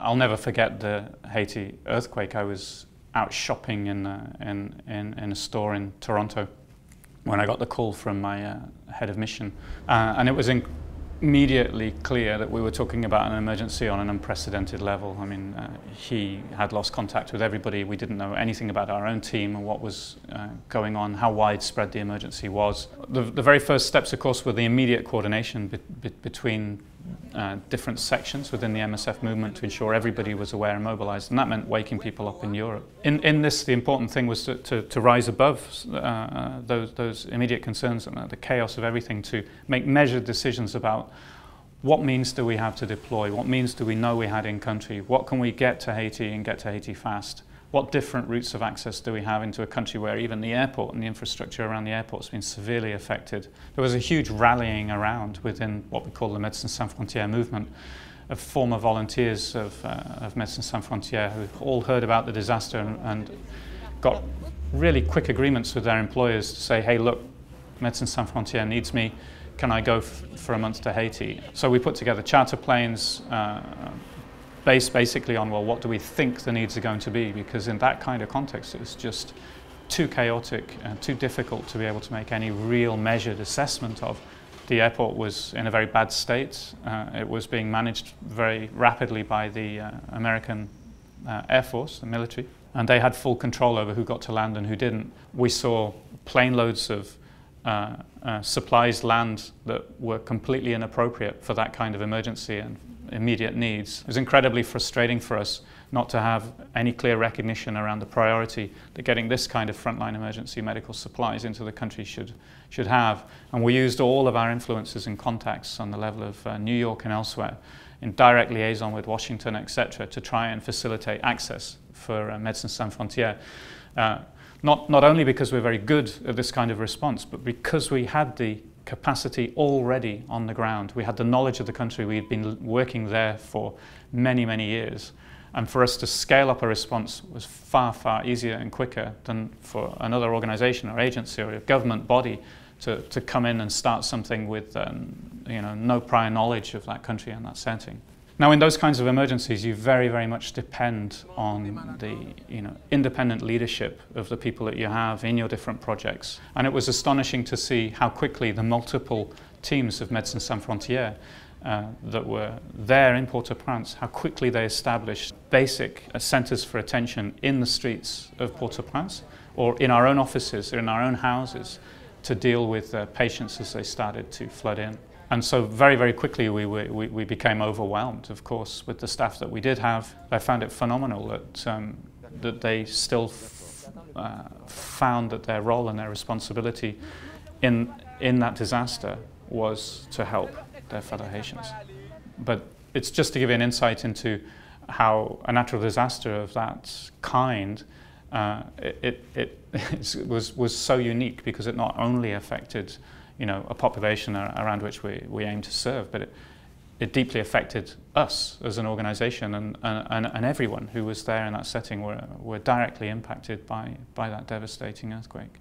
I'll never forget the Haiti earthquake. I was out shopping in a store in Toronto when I got the call from my head of mission, and it was immediately clear that we were talking about an emergency on an unprecedented level. I mean, he had lost contact with everybody. We didn't know anything about our own team and what was going on, how widespread the emergency was. The very first steps, of course, were the immediate coordination between different sections within the MSF movement to ensure everybody was aware and mobilized, and that meant waking people up in Europe. In this, the important thing was to rise above those immediate concerns and the chaos of everything, to make measured decisions about what means do we have to deploy, what means do we know we had in country, what can we get to Haiti and get to Haiti fast, what different routes of access do we have into a country where even the airport and the infrastructure around the airport has been severely affected. There was a huge rallying around within what we call the Médecins Sans Frontières movement of former volunteers of Médecins Sans Frontières who all heard about the disaster and got really quick agreements with their employers to say, hey, look, Médecins Sans Frontières needs me, can I go for a month to Haiti? So we put together charter planes, based basically on, well, what do we think the needs are going to be? Because in that kind of context, it's just too chaotic and too difficult to be able to make any real measured assessment of. The airport was in a very bad state. It was being managed very rapidly by the American Air Force, the military, and they had full control over who got to land and who didn't. We saw plane loads of supplies land that were completely inappropriate for that kind of emergency and immediate needs. It was incredibly frustrating for us not to have any clear recognition around the priority that getting this kind of frontline emergency medical supplies into the country should have. And we used all of our influences and contacts on the level of New York and elsewhere in direct liaison with Washington, etc., to try and facilitate access for Médecins Sans Frontières. Not only because we're very good at this kind of response, but because we had the capacity already on the ground. We had the knowledge of the country. We had been working there for many, many years. And for us to scale up a response was far, far easier and quicker than for another organization or agency or a government body to come in and start something with no prior knowledge of that country and that setting. Now, in those kinds of emergencies, you very, very much depend on the independent leadership of the people that you have in your different projects. And it was astonishing to see how quickly the multiple teams of Médecins Sans Frontières that were there in Port-au-Prince, how quickly they established basic centres for attention in the streets of Port-au-Prince or in our own offices or in our own houses to deal with patients as they started to flood in. And so very, very quickly we became overwhelmed, of course, with the staff that we did have. I found it phenomenal that they still found that their role and their responsibility in that disaster was to help their fellow Haitians. But it's just to give you an insight into how a natural disaster of that kind was so unique, because it not only affected a population around which we aim to serve, but it deeply affected us as an organization, and everyone who was there in that setting were directly impacted by that devastating earthquake.